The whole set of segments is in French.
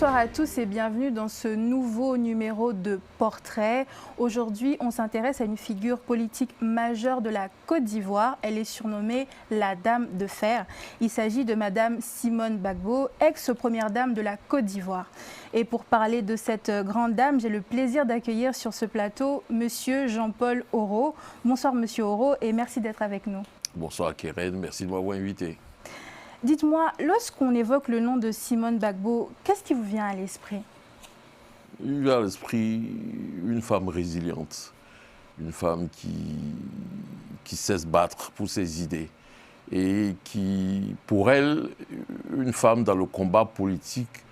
Bonsoir à tous et bienvenue dans ce nouveau numéro de Portrait. Aujourd'hui, on s'intéresse à une figure politique majeure de la Côte d'Ivoire. Elle est surnommée la Dame de Fer. Il s'agit de Madame Simone Gbagbo, ex-première dame de la Côte d'Ivoire. Et pour parler de cette grande dame, j'ai le plaisir d'accueillir sur ce plateau Monsieur Jean-Paul Oro. Bonsoir Monsieur Oro et merci d'être avec nous. Bonsoir Keren, merci de m'avoir invité. Dites-moi, lorsqu'on évoque le nom de Simone Gbagbo, qu'est-ce qui vous vient à l'esprit? Il me vient à l'esprit une femme résiliente, une femme qui sait se battre pour ses idées et qui, pour elle, une femme dans le combat politique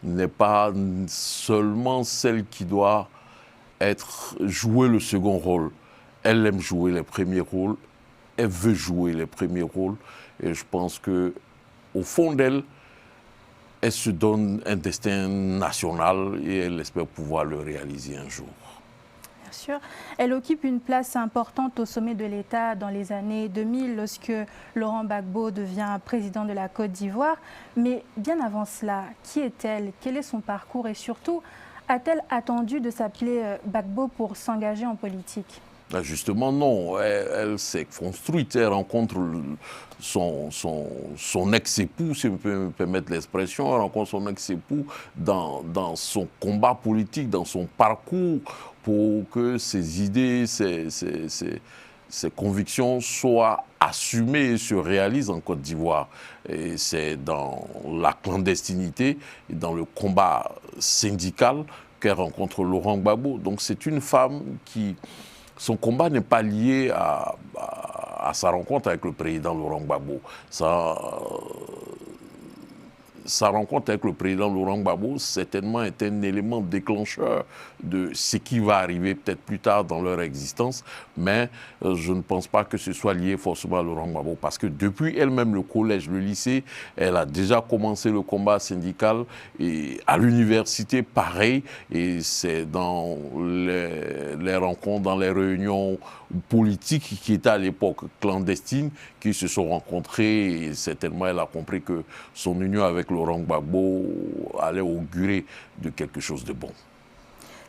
n'est pas seulement celle qui doit jouer le second rôle. Elle aime jouer les premiers rôles, elle veut jouer les premiers rôles et je pense que au fond d'elle, elle se donne un destin national et elle espère pouvoir le réaliser un jour. Bien sûr. Elle occupe une place importante au sommet de l'État dans les années 2000 lorsque Laurent Gbagbo devient président de la Côte d'Ivoire. Mais bien avant cela, qui est-elle? Quel est son parcours? Et surtout, a-t-elle attendu de s'appeler Gbagbo pour s'engager en politique? Justement, non. Elle s'est construite, elle rencontre son ex-époux, si je peux me permettre l'expression, elle rencontre son ex-époux dans son combat politique, dans son parcours pour que ses idées, ses convictions soient assumées et se réalisent en Côte d'Ivoire. Et c'est dans la clandestinité et dans le combat syndical qu'elle rencontre Laurent Gbagbo. Donc c'est une femme qui... Son combat n'est pas lié à sa rencontre avec le président Laurent Gbagbo. Sa rencontre avec le président Laurent Gbagbo, certainement, est un élément déclencheur de ce qui va arriver peut-être plus tard dans leur existence. Mais je ne pense pas que ce soit lié forcément à Laurent Gbagbo. Parce que depuis elle-même, le collège, le lycée, elle a déjà commencé le combat syndical. Et à l'université, pareil. Et c'est dans les rencontres, dans les réunions politiques qui étaient à l'époque clandestines, qui se sont rencontrés. Et certainement, elle a compris que son union avec Laurent Gbagbo allait augurer de quelque chose de bon.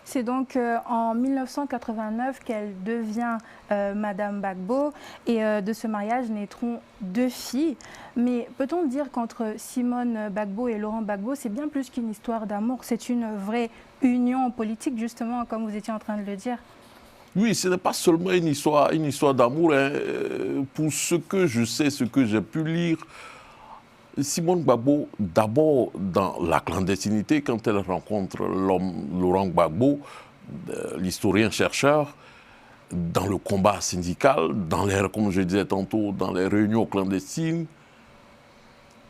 C'est donc en 1989 qu'elle devient Madame Gbagbo et de ce mariage naîtront 2 filles. Mais peut-on dire qu'entre Simone Gbagbo et Laurent Gbagbo, c'est bien plus qu'une histoire d'amour, c'est une vraie union politique justement, comme vous étiez en train de le dire? Oui, ce n'est pas seulement une histoire d'amour. Hein. Pour ce que je sais, ce que j'ai pu lire, Simone Gbagbo, d'abord dans la clandestinité, quand elle rencontre l'homme Laurent Gbagbo, l'historien-chercheur, dans le combat syndical, comme je disais tantôt, dans les réunions clandestines,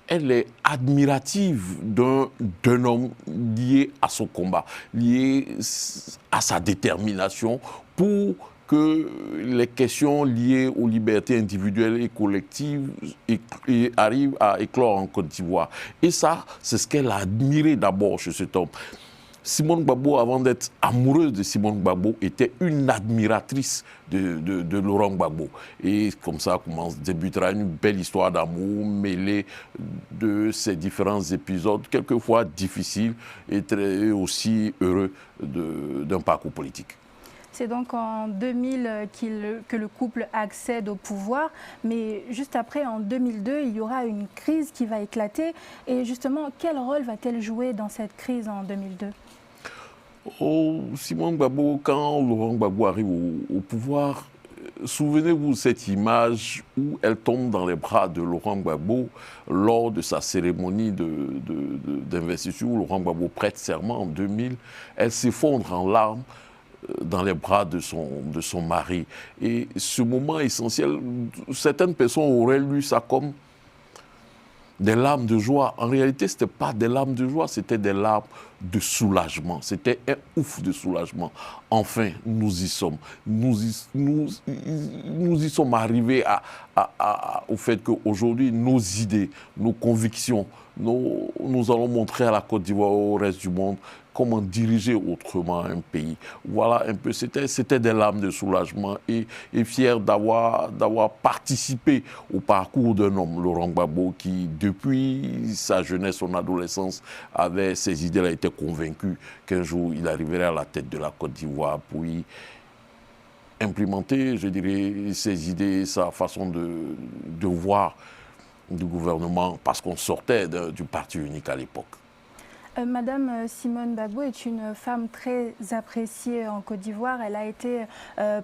elle est admirative d'un homme lié à son combat, lié à sa détermination pour que les questions liées aux libertés individuelles et collectives arrivent à éclore en Côte d'Ivoire. Et ça, c'est ce qu'elle a admiré d'abord chez cet homme. Simone Gbagbo, avant d'être amoureuse de Simone Gbagbo, était une admiratrice de Laurent Gbagbo. Et comme ça débutera une belle histoire d'amour mêlée de ces différents épisodes, quelquefois difficiles et aussi heureux d'un parcours politique. C'est donc en 2000 que le couple accède au pouvoir, mais juste après, en 2002, il y aura une crise qui va éclater. Et justement, quel rôle va-t-elle jouer dans cette crise en 2002? Simone Gbagbo, quand Laurent Gbagbo arrive au pouvoir, souvenez-vous de cette image où elle tombe dans les bras de Laurent Gbagbo lors de sa cérémonie d'investiture où Laurent Gbagbo prête serment en 2000. Elle s'effondre en larmes dans les bras de son mari. Et ce moment essentiel, certaines personnes auraient lu ça comme des larmes de joie. En réalité, ce n'était pas des larmes de joie, c'était des larmes de soulagement. C'était un ouf de soulagement. Enfin, nous y sommes. Nous y sommes arrivés au fait qu'aujourd'hui, nos idées, nos convictions, nous allons montrer à la Côte d'Ivoire, au reste du monde, comment diriger autrement un pays. Voilà un peu, c'était des larmes de soulagement et fier d'avoir participé au parcours d'un homme, Laurent Gbagbo, qui depuis sa jeunesse, son adolescence, avait ses idées, il a été convaincu qu'un jour il arriverait à la tête de la Côte d'Ivoire pour y implémenter, je dirais, ses idées, sa façon de voir du gouvernement, parce qu'on sortait du parti unique à l'époque. Madame Simone Gbagbo est une femme très appréciée en Côte d'Ivoire. Elle a été,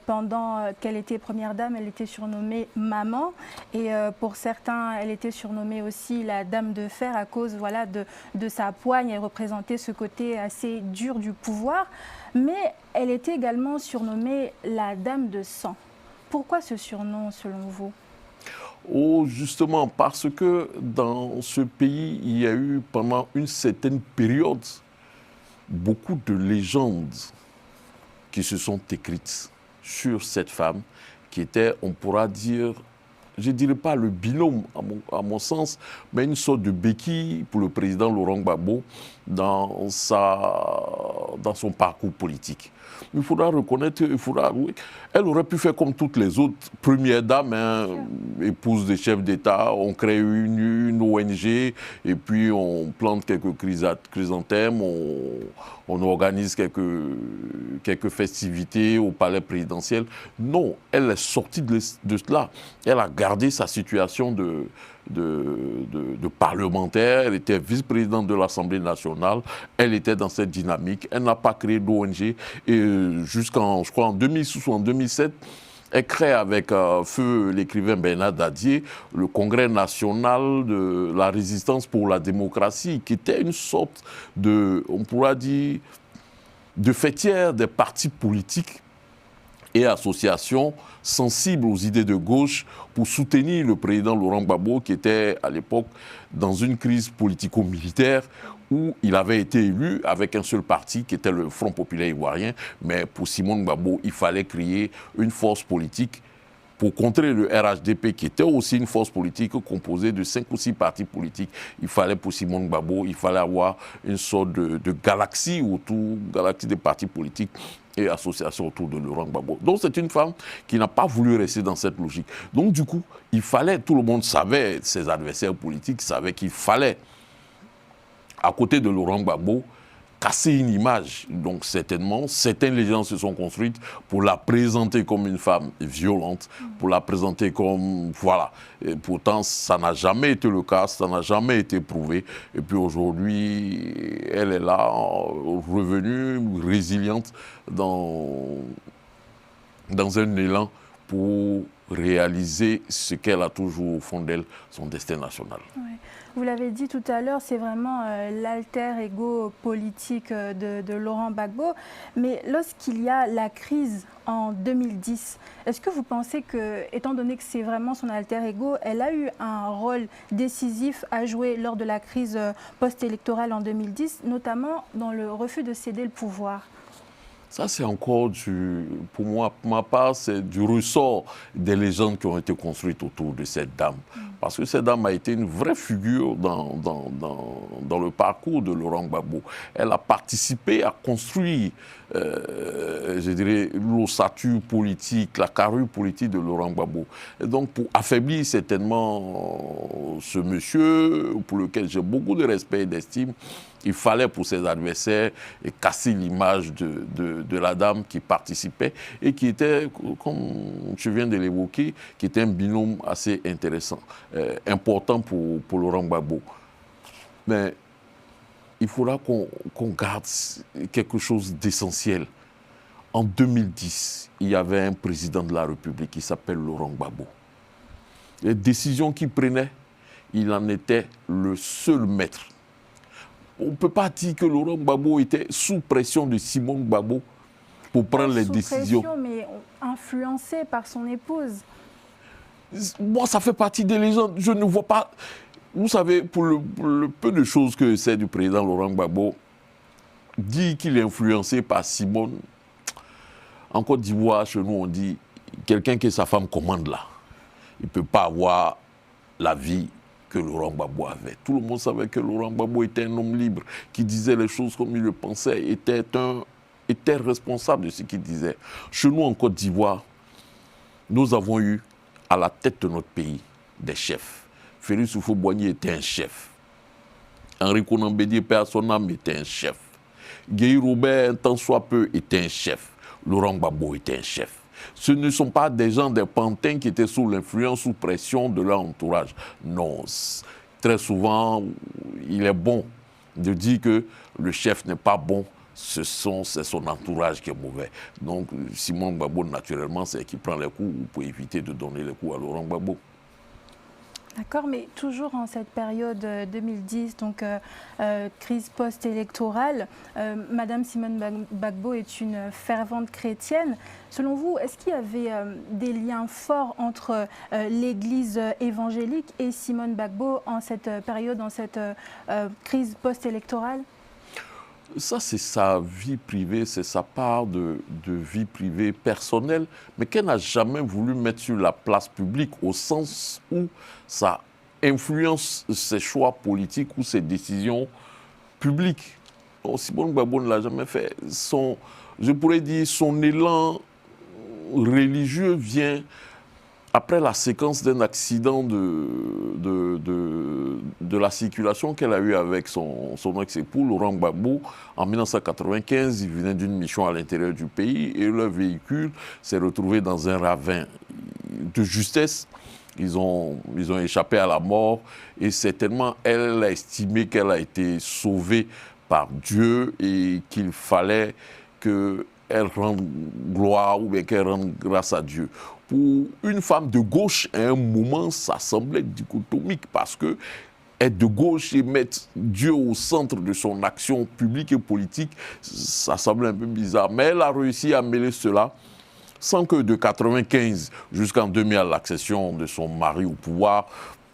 pendant qu'elle était première dame, elle était surnommée maman. Et pour certains, elle était surnommée aussi la dame de fer à cause voilà, de sa poigne. Elle représentait ce côté assez dur du pouvoir. Mais elle était également surnommée la dame de sang. Pourquoi ce surnom selon vous ? Oh, justement, parce que dans ce pays, il y a eu pendant une certaine période beaucoup de légendes qui se sont écrites sur cette femme qui était, on pourra dire, je ne dirais pas le binôme à mon sens, mais une sorte de béquille pour le président Laurent Gbagbo dans son parcours politique. Il faudra reconnaître, oui, elle aurait pu faire comme toutes les autres premières dames, hein, épouses des chefs d'État. On crée une ONG et puis on plante quelques chrysanthèmes, on organise quelques festivités au palais présidentiel. Non, elle est sortie de cela. Elle a gardé sa situation de parlementaire, elle était vice-présidente de l'Assemblée nationale, elle était dans cette dynamique, elle n'a pas créé d'ONG et jusqu'en, je crois, en 2006 ou en 2007, elle crée avec feu l'écrivain Bernard Dadier le Congrès national de la résistance pour la démocratie, qui était une sorte de, on pourra dire, de fêtière des partis politiques et associations sensibles aux idées de gauche pour soutenir le président Laurent Gbagbo qui était à l'époque dans une crise politico-militaire où il avait été élu avec un seul parti qui était le Front populaire ivoirien. Mais pour Simone Gbagbo, il fallait créer une force politique pour contrer le RHDP qui était aussi une force politique composée de 5 ou 6 partis politiques. Il fallait pour Simone Gbagbo, il fallait avoir une sorte de galaxie des partis politiques et associations autour de Laurent Gbagbo. Donc c'est une femme qui n'a pas voulu rester dans cette logique. Donc du coup, il fallait, tout le monde savait, ses adversaires politiques savaient qu'il fallait, à côté de Laurent Gbagbo, casser une image. Donc certainement, certaines légendes se sont construites pour la présenter comme une femme violente, pour la présenter comme, voilà. Et pourtant, ça n'a jamais été le cas, ça n'a jamais été prouvé. Et puis aujourd'hui, elle est là, revenue, résiliente, dans un élan pour réaliser ce qu'elle a toujours au fond d'elle, son destin national. Ouais. Vous l'avez dit tout à l'heure, c'est vraiment l'alter ego politique de Laurent Gbagbo. Mais lorsqu'il y a la crise en 2010, est-ce que vous pensez que, étant donné que c'est vraiment son alter ego, elle a eu un rôle décisif à jouer lors de la crise post-électorale en 2010, notamment dans le refus de céder le pouvoir ? Ça, c'est encore, pour moi, pour ma part, c'est du ressort des légendes qui ont été construites autour de cette dame. Parce que cette dame a été une vraie figure dans le parcours de Laurent Gbagbo. Elle a participé à construire, je dirais, l'ossature politique, la carrure politique de Laurent Gbagbo. Et donc, pour affaiblir certainement ce monsieur, pour lequel j'ai beaucoup de respect et d'estime, il fallait pour ses adversaires casser l'image de la dame qui participait et qui était, comme je viens de l'évoquer, qui était un binôme assez intéressant, important pour Laurent Gbagbo. Mais il faudra qu'on garde quelque chose d'essentiel. En 2010, il y avait un président de la République qui s'appelle Laurent Gbagbo. Les décisions qu'il prenait, il en était le seul maître. On ne peut pas dire que Laurent Gbagbo était sous pression de Simone Gbagbo pour prendre les décisions. Sous pression, mais influencé par son épouse. Moi, ça fait partie des légendes. Je ne vois pas... Vous savez, pour le peu de choses que c'est du président Laurent Gbagbo, dit qu'il est influencé par Simone. En Côte d'Ivoire, chez nous, on dit quelqu'un que sa femme commande là. Il ne peut pas avoir la vie que Laurent Gbagbo avait. Tout le monde savait que Laurent Gbagbo était un homme libre, qui disait les choses comme il le pensait, était responsable de ce qu'il disait. Chez nous, en Côte d'Ivoire, nous avons eu à la tête de notre pays des chefs. Félix Houphouët-Boigny était un chef. Henri Konan Bédié, père à son âme, était un chef. Guy Robert, un tant soit peu, était un chef. Laurent Gbagbo était un chef. Ce ne sont pas des gens, des pantins qui étaient sous l'influence, sous pression de leur entourage. Non. Très souvent, il est bon de dire que le chef n'est pas bon. C'est son entourage qui est mauvais. Donc, Simon Gbagbo, naturellement, c'est qui prend les coups pour éviter de donner les coups à Laurent Gbagbo. D'accord, mais toujours en cette période 2010, donc crise post-électorale, Madame Simone Gbagbo est une fervente chrétienne. Selon vous, est-ce qu'il y avait des liens forts entre l'Église évangélique et Simone Gbagbo en cette période, en cette crise post-électorale? Ça, c'est sa vie privée, c'est sa part de vie privée personnelle, mais qu'elle n'a jamais voulu mettre sur la place publique au sens où ça influence ses choix politiques ou ses décisions publiques. Donc, Simone Gbagbo ne l'a jamais fait. Je pourrais dire, son élan religieux vient après la séquence d'un accident de la circulation qu'elle a eu avec son ex-époux, Laurent Gbagbo, en 1995. Il venait d'une mission à l'intérieur du pays et leur véhicule s'est retrouvé dans un ravin de justesse. Ils ont échappé à la mort et certainement, elle a estimé qu'elle a été sauvée par Dieu et qu'il fallait qu'elle rende gloire ou bien qu'elle rende grâce à Dieu. Pour une femme de gauche, à un moment, ça semblait dichotomique parce que être de gauche et mettre Dieu au centre de son action publique et politique, ça semblait un peu bizarre. Mais elle a réussi à mêler cela sans que de 1995 jusqu'en 2000, à l'accession de son mari au pouvoir,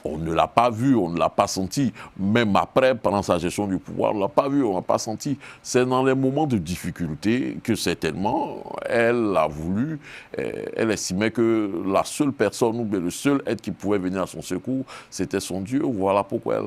on ne l'a pas vu, on ne l'a pas senti. Même après, pendant sa gestion du pouvoir, on ne l'a pas vu, on ne l'a pas senti. C'est dans les moments de difficulté que certainement, elle a voulu, elle estimait que la seule personne ou bien le seul être qui pouvait venir à son secours, c'était son Dieu. Voilà pourquoi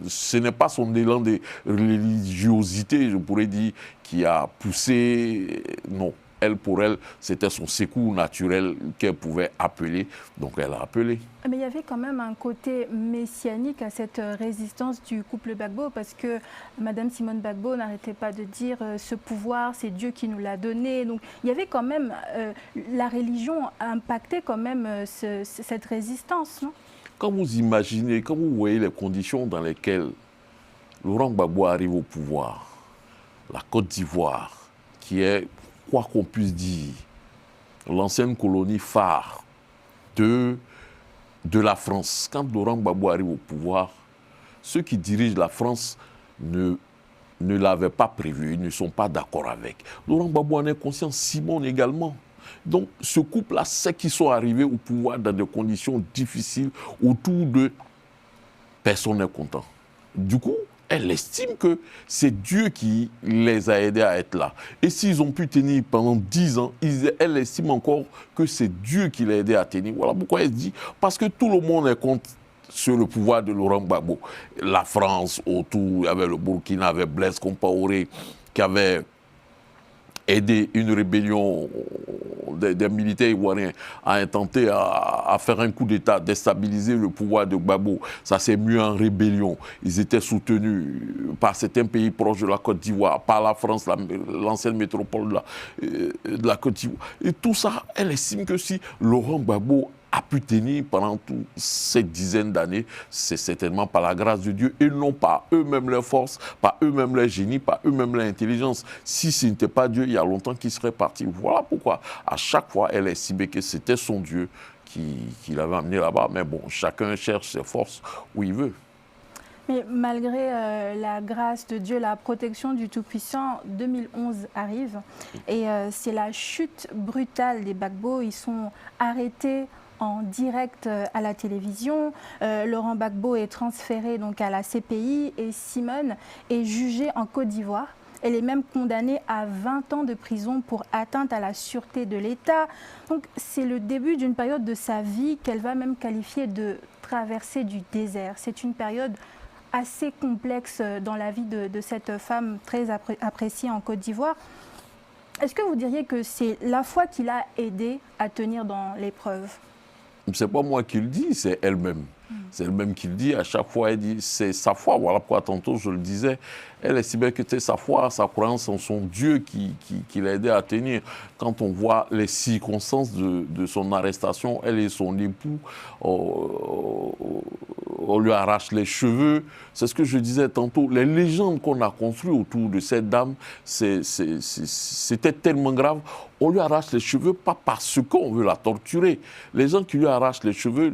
ce n'est pas son élan de religiosité, je pourrais dire, qui a poussé, non. Pour elle, c'était son secours naturel qu'elle pouvait appeler, donc elle a appelé. Mais il y avait quand même un côté messianique à cette résistance du couple Gbagbo, parce que Madame Simone Gbagbo n'arrêtait pas de dire ce pouvoir, c'est Dieu qui nous l'a donné. Donc il y avait quand même, la religion impactait quand même cette résistance, non? Quand vous imaginez, quand vous voyez les conditions dans lesquelles Laurent Gbagbo arrive au pouvoir, la Côte d'Ivoire, qui est, quoi qu'on puisse dire, l'ancienne colonie phare de la France. Quand Laurent Gbagbo arrive au pouvoir, ceux qui dirigent la France ne l'avaient pas prévu, ils ne sont pas d'accord avec. Laurent Gbagbo en est conscient, Simone également. Donc ce couple-là sait qu'ils sont arrivés au pouvoir dans des conditions difficiles, autour de personne n'est content. Du coup, elle estime que c'est Dieu qui les a aidés à être là. Et s'ils ont pu tenir pendant 10 ans, elle estime encore que c'est Dieu qui les a aidés à tenir. Voilà pourquoi elle dit, parce que tout le monde est contre sur le pouvoir de Laurent Gbagbo. La France autour, il y avait le Burkina, il y avait Blaise Compaoré, qui avait aidé une rébellion des militaires ivoiriens à intenter à faire un coup d'État, déstabiliser le pouvoir de Gbagbo. Ça s'est mis en rébellion. Ils étaient soutenus par certains pays proches de la Côte d'Ivoire, par la France, l'ancienne métropole de la Côte d'Ivoire. Et tout ça, elle estime que si Laurent Gbagbo a pu tenir pendant toutes ces dizaines d'années, c'est certainement par la grâce de Dieu et non par eux-mêmes leur force, par eux-mêmes leur génie, par eux-mêmes leur intelligence. Si ce n'était pas Dieu, il y a longtemps qu'il serait parti. Voilà pourquoi, à chaque fois, elle estimait que c'était son Dieu qui l'avait amené là-bas. Mais bon, chacun cherche ses forces où il veut. Mais malgré la grâce de Dieu, la protection du Tout-Puissant, 2011 arrive et c'est la chute brutale des Gbagbo. Ils sont arrêtés en direct à la télévision. Laurent Gbagbo est transféré donc à la CPI et Simone est jugée en Côte d'Ivoire. Elle est même condamnée à 20 ans de prison pour atteinte à la sûreté de l'État. Donc c'est le début d'une période de sa vie qu'elle va même qualifier de traversée du désert. C'est une période assez complexe dans la vie de cette femme très appréciée en Côte d'Ivoire. Est-ce que vous diriez que c'est la foi qui l'a aidée à tenir dans l'épreuve? Ce n'est pas moi qui le dis, c'est elle-même. C'est elle-même qui le dit. À chaque fois, elle dit c'est sa foi. Voilà pourquoi tantôt je le disais. Elle estimait que c'était sa foi, sa croyance en son Dieu qui l'a aidé à tenir. Quand on voit les circonstances de son arrestation, elle et son époux, on lui arrache les cheveux. C'est ce que je disais tantôt. Les légendes qu'on a construites autour de cette dame, c'était tellement grave. On lui arrache les cheveux, pas parce qu'on veut la torturer. Les gens qui lui arrachent les cheveux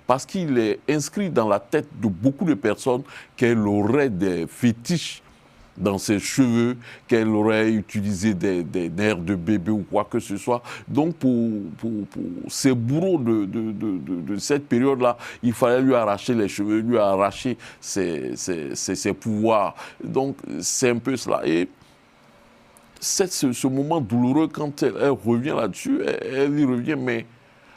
parce qu'il est inscrit dans la tête de beaucoup de personnes qu'elle aurait des fétiches dans ses cheveux, qu'elle aurait utilisé des nerfs de bébé ou quoi que ce soit. Donc pour ces bourreaux de cette période-là, il fallait lui arracher les cheveux, lui arracher ses pouvoirs. Donc c'est un peu cela. Et ce moment douloureux, quand elle revient là-dessus, elle y revient, mais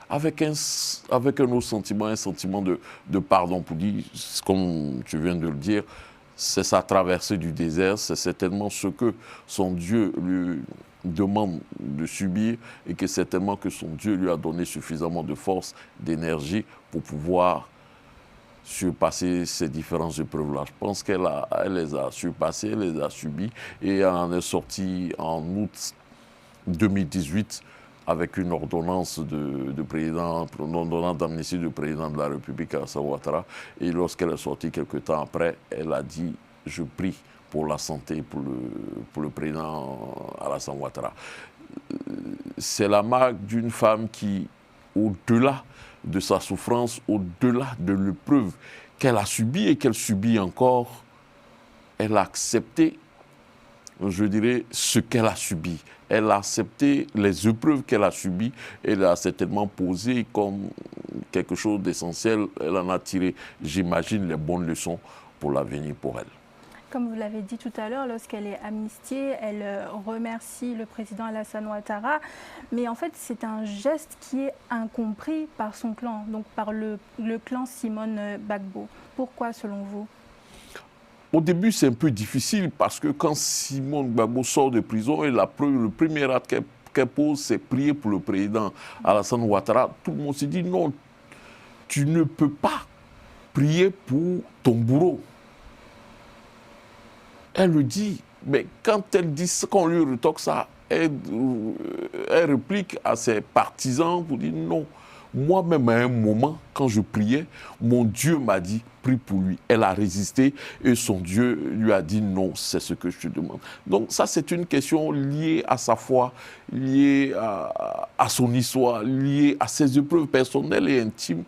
avec un autre sentiment, un sentiment de pardon, pour dire, comme tu viens de le dire, c'est sa traversée du désert, c'est certainement ce que son Dieu lui demande de subir et que certainement que son Dieu lui a donné suffisamment de force, d'énergie pour pouvoir surpasser ces différentes épreuves-là. Je pense qu'elle les a surpassées, elle les a subies et elle en est sortie en août 2018 avec une ordonnance une ordonnance d'amnistie du président de la République, Alassane Ouattara. Et lorsqu'elle est sortie quelques temps après, elle a dit « Je prie pour la santé pour le président Alassane Ouattara ». C'est la marque d'une femme qui, au-delà de sa souffrance, au-delà de l'épreuve qu'elle a subie et qu'elle subit encore, elle a accepté, je dirais, ce qu'elle a subi. Elle a accepté les épreuves qu'elle a subies. Elle a certainement posé comme quelque chose d'essentiel. Elle en a tiré, j'imagine, les bonnes leçons pour l'avenir pour elle. Comme vous l'avez dit tout à l'heure, lorsqu'elle est amnistiée, elle remercie le président Alassane Ouattara. Mais en fait, c'est un geste qui est incompris par son clan, donc par le clan Simone Gbagbo. Pourquoi, selon vous? Au début, c'est un peu difficile parce que quand Simone Gbagbo sort de prison, et le premier acte qu'elle pose, c'est prier pour le président Alassane Ouattara. Tout le monde se dit non, tu ne peux pas prier pour ton bourreau. Elle le dit, mais quand elle dit ça, quand on lui retoque ça, elle réplique à ses partisans pour dire non. Moi-même, à un moment, quand je priais, mon Dieu m'a dit, prie pour lui. Elle a résisté et son Dieu lui a dit non, c'est ce que je te demande. Donc ça, c'est une question liée à sa foi, liée à son histoire, liée à ses épreuves personnelles et intimes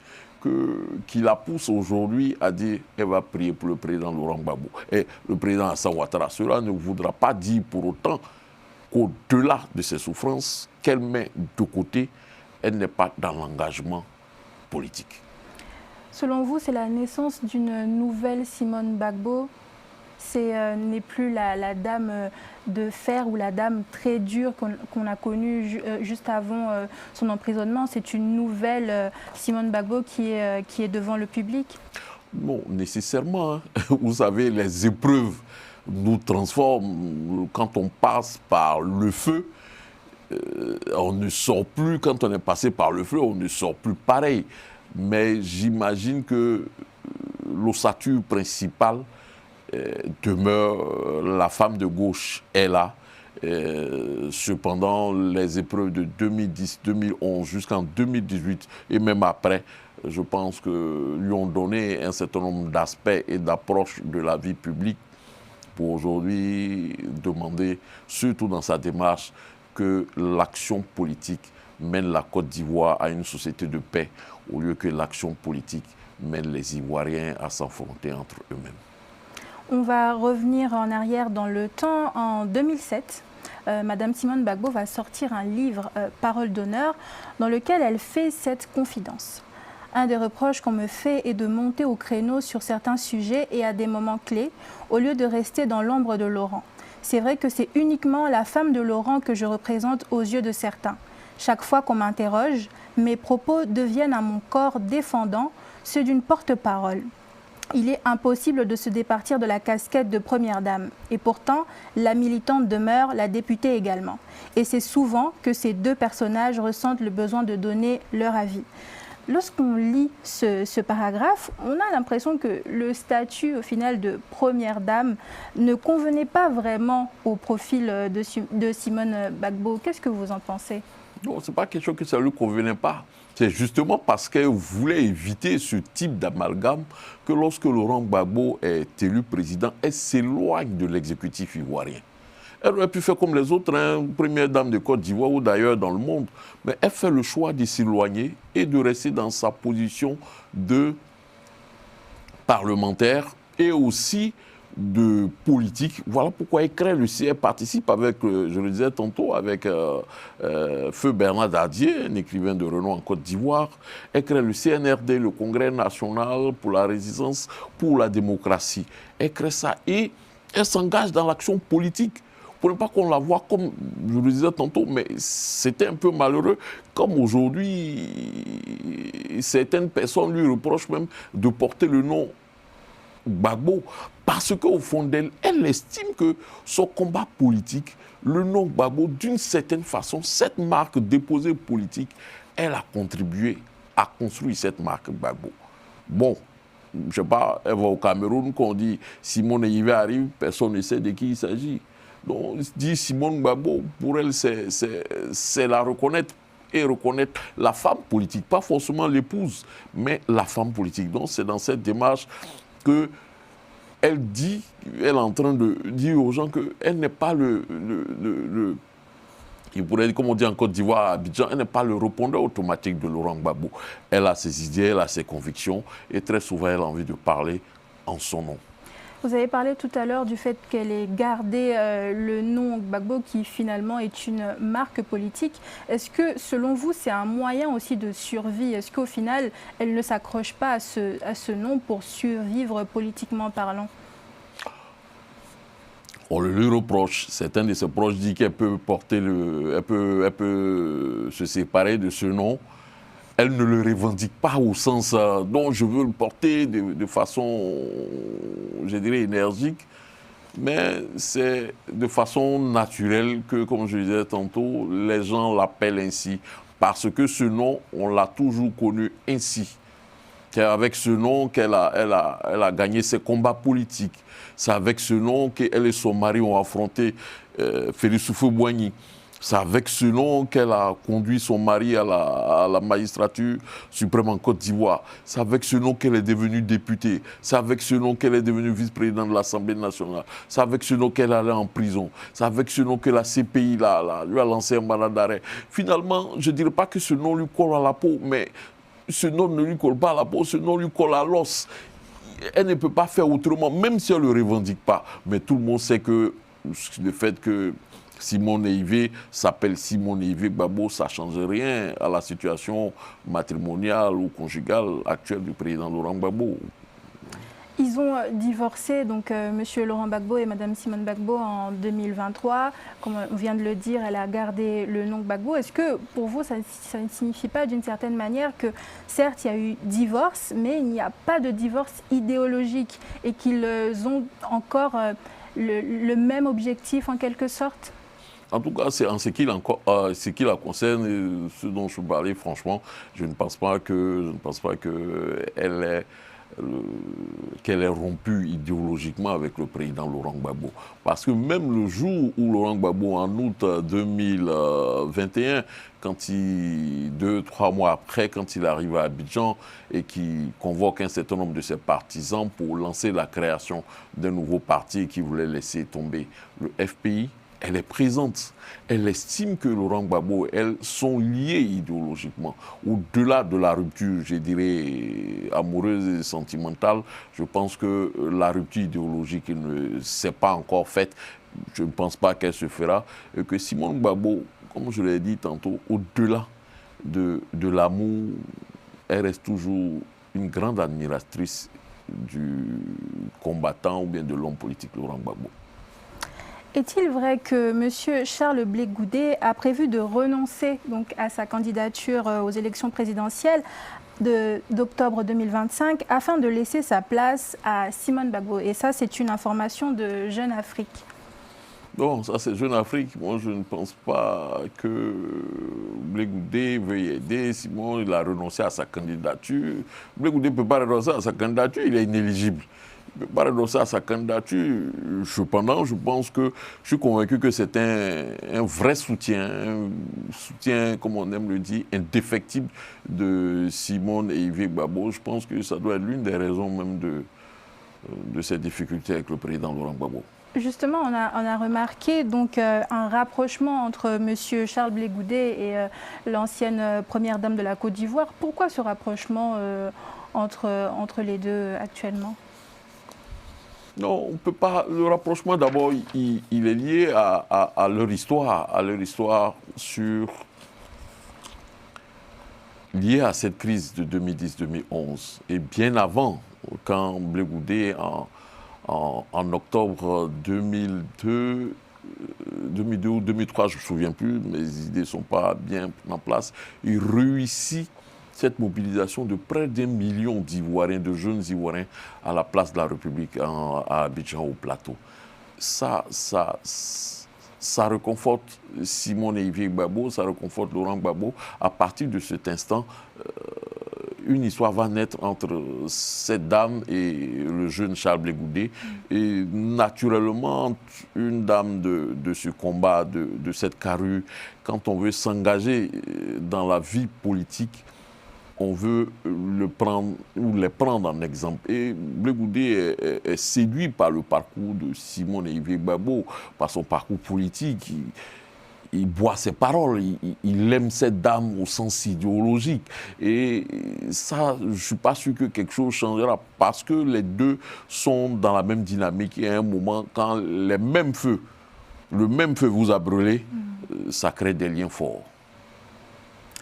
qui la pousse aujourd'hui à dire qu'elle va prier pour le président Laurent Gbagbo et le président Alassane Ouattara. Cela ne voudra pas dire pour autant qu'au-delà de ses souffrances, qu'elle met de côté, elle n'est pas dans l'engagement politique. Selon vous, c'est la naissance d'une nouvelle Simone Gbagbo? Ce n'est plus la dame de fer ou la dame très dure qu'on a connue juste avant son emprisonnement. C'est une nouvelle Simone Gbagbo qui est devant le public? Non, nécessairement. Hein. Vous savez, les épreuves nous transforment. Quand on passe par le feu, on ne sort plus. Quand on est passé par le feu, on ne sort plus pareil. Mais j'imagine que l'ossature principale demeure la femme de gauche est là. Cependant, les épreuves de 2010, 2011 jusqu'en 2018 et même après, je pense que lui ont donné un certain nombre d'aspects et d'approches de la vie publique pour aujourd'hui demander, surtout dans sa démarche, que l'action politique mène la Côte d'Ivoire à une société de paix au lieu que l'action politique mène les Ivoiriens à s'affronter entre eux-mêmes. On va revenir en arrière dans le temps. En 2007, Madame Simone Gbagbo va sortir un livre, Parole d'honneur, dans lequel elle fait cette confidence. Un des reproches qu'on me fait est de monter au créneau sur certains sujets et à des moments clés, au lieu de rester dans l'ombre de Laurent. c'est vrai que c'est uniquement la femme de Laurent que je représente aux yeux de certains. Chaque fois qu'on m'interroge, mes propos deviennent à mon corps défendant ceux d'une porte-parole. Il est impossible de se départir de la casquette de première dame. Et pourtant, la militante demeure, la députée également. Et c'est souvent que ces deux personnages ressentent le besoin de donner leur avis. Lorsqu'on lit ce paragraphe, on a l'impression que le statut au final de première dame ne convenait pas vraiment au profil de Simone Gbagbo. Qu'est-ce que vous en pensez? Non, ce n'est pas question que ça ne lui convenait pas. C'est justement parce qu'elle voulait éviter ce type d'amalgame que lorsque Laurent Gbagbo est élu président, elle s'éloigne de l'exécutif ivoirien. Elle aurait pu faire comme les autres, première dame de Côte d'Ivoire ou d'ailleurs dans le monde, mais elle fait le choix de s'éloigner et de rester dans sa position de parlementaire et aussi de politique. Voilà pourquoi elle crée le CR, participe avec, je le disais tantôt, avec Feu Bernard Dadier, un écrivain de renom en Côte d'Ivoire. Elle crée le CNRD, le Congrès national pour la résistance, pour la démocratie. Elle crée ça et elle s'engage dans l'action politique. Pour ne pas qu'on la voit comme, je le disais tantôt, mais c'était un peu malheureux, comme aujourd'hui, certaines personnes lui reprochent même de porter le nom Gbagbo, parce qu'au fond d'elle, elle estime que son combat politique, le nom Gbagbo, d'une certaine façon, cette marque déposée politique, elle a contribué à construire cette marque Gbagbo. Bon, je ne sais pas, elle va au Cameroun, quand on dit Simone Yves arrive, personne ne sait de qui il s'agit. Donc, dit Simone Gbagbo, pour elle, c'est la reconnaître et reconnaître la femme politique, pas forcément l'épouse, mais la femme politique. Donc, c'est dans cette démarche que elle est en train de dire aux gens qu'elle n'est pas il pourrait dire, comme on dit en Côte d'Ivoire, à Abidjan, elle n'est pas le répondeur automatique de Laurent Gbagbo. Elle a ses idées, elle a ses convictions, et très souvent, elle a envie de parler en son nom. Vous avez parlé tout à l'heure du fait qu'elle ait gardé le nom Gbagbo qui finalement est une marque politique. Est-ce que selon vous c'est un moyen aussi de survie? Est-ce qu'au final elle ne s'accroche pas à ce nom pour survivre politiquement parlant? On le lui reproche. Certains de ses proches disent qu'elle peut porter elle peut se séparer de ce nom. Elle ne le revendique pas au sens dont je veux le porter de façon, je dirais, énergique, mais c'est de façon naturelle que, comme je disais tantôt, les gens l'appellent ainsi, parce que ce nom, on l'a toujours connu ainsi. C'est avec ce nom qu'elle a gagné ses combats politiques. C'est avec ce nom qu'elle et son mari ont affronté Félix Houphouët-Boigny. C'est avec ce nom qu'elle a conduit son mari à la magistrature suprême en Côte d'Ivoire. C'est avec ce nom qu'elle est devenue députée. C'est avec ce nom qu'elle est devenue vice-présidente de l'Assemblée nationale. C'est avec ce nom qu'elle est allée en prison. C'est avec ce nom que la CPI lui a lancé un mandat d'arrêt. Finalement, je ne dirais pas que ce nom lui colle à la peau, mais ce nom ne lui colle pas à la peau, ce nom lui colle à l'os. Elle ne peut pas faire autrement, même si elle ne le revendique pas. Mais tout le monde sait que le fait que Simone Yves s'appelle Simone Yves Gbagbo, ça ne change rien à la situation matrimoniale ou conjugale actuelle du président Laurent Gbagbo. Ils ont divorcé, donc Monsieur Laurent Gbagbo et Madame Simone Gbagbo en 2023. Comme on vient de le dire, elle a gardé le nom Gbagbo. Est-ce que pour vous, ça ne signifie pas d'une certaine manière que certes, il y a eu divorce, mais il n'y a pas de divorce idéologique et qu'ils ont encore le même objectif en quelque sorte? En tout cas, c'est en ce qui la concerne, ce dont je parlais, franchement, je ne pense pas qu'elle est rompue idéologiquement avec le président Laurent Gbagbo. Parce que même le jour où Laurent Gbagbo, en août 2021, 2-3 mois après, quand il arrive à Abidjan et qu'il convoque un certain nombre de ses partisans pour lancer la création d'un nouveau parti qui voulait laisser tomber le FPI, elle est présente. Elle estime que Laurent Gbagbo et elle sont liés idéologiquement. Au-delà de la rupture, je dirais, amoureuse et sentimentale, je pense que la rupture idéologique ne s'est pas encore faite. Je ne pense pas qu'elle se fera. Et que Simone Gbagbo, comme je l'ai dit tantôt, au-delà de l'amour, elle reste toujours une grande admiratrice du combattant ou bien de l'homme politique Laurent Gbagbo. Est-il vrai que M. Charles Blé Goudé a prévu de renoncer donc, à sa candidature aux élections présidentielles d'octobre 2025 afin de laisser sa place à Simone Gbagbo? Et ça, c'est une information de Jeune Afrique. Non, ça c'est Jeune Afrique. Moi, je ne pense pas que Blé Goudé veuille aider. Simon, il a renoncé à sa candidature. Blé Goudé ne peut pas renoncer à sa candidature, il est inéligible. Il ne peut pas renoncer à sa candidature. Cependant, je pense que je suis convaincu que c'est un vrai soutien, comme on aime le dire, indéfectible de Simone et Yves Gbagbo. Je pense que ça doit être l'une des raisons même de ces difficultés avec le président Laurent Gbagbo. Justement, on a remarqué donc, un rapprochement entre M. Charles Blé Goudé et l'ancienne première dame de la Côte d'Ivoire. Pourquoi ce rapprochement entre les deux actuellement? Non, on ne peut pas. Le rapprochement, d'abord, il est lié à leur histoire, liée à cette crise de 2010-2011. Et bien avant, quand Blé Goudé, en octobre 2002 ou 2003, je ne me souviens plus, mes idées ne sont pas bien en place, il réussit cette mobilisation de près d'1 million d'Ivoiriens, de jeunes Ivoiriens, à la place de la République, à Abidjan, au plateau. Ça réconforte Simone et Yves Gbagbo, ça réconforte Laurent Gbagbo. À partir de cet instant, une histoire va naître entre cette dame et le jeune Charles Blé Goudé. Et naturellement, une dame de ce combat, de cette carrure, quand on veut s'engager dans la vie politique, on veut les prendre en exemple. Et Blé Goudé est séduit par le parcours de Simone et Yves Gbagbo, par son parcours politique. Il boit ses paroles, il aime cette dame au sens idéologique. Et ça, je ne suis pas sûr que quelque chose changera parce que les deux sont dans la même dynamique. Et à un moment, quand le même feu vous a brûlé, ça crée des liens forts.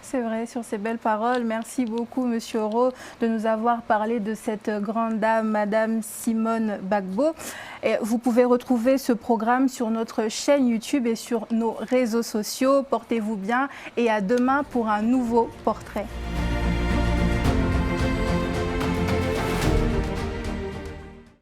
C'est vrai, sur ces belles paroles. Merci beaucoup, Monsieur Oro, de nous avoir parlé de cette grande dame, Madame Simone Gbagbo. Et vous pouvez retrouver ce programme sur notre chaîne YouTube et sur nos réseaux sociaux. Portez-vous bien et à demain pour un nouveau portrait.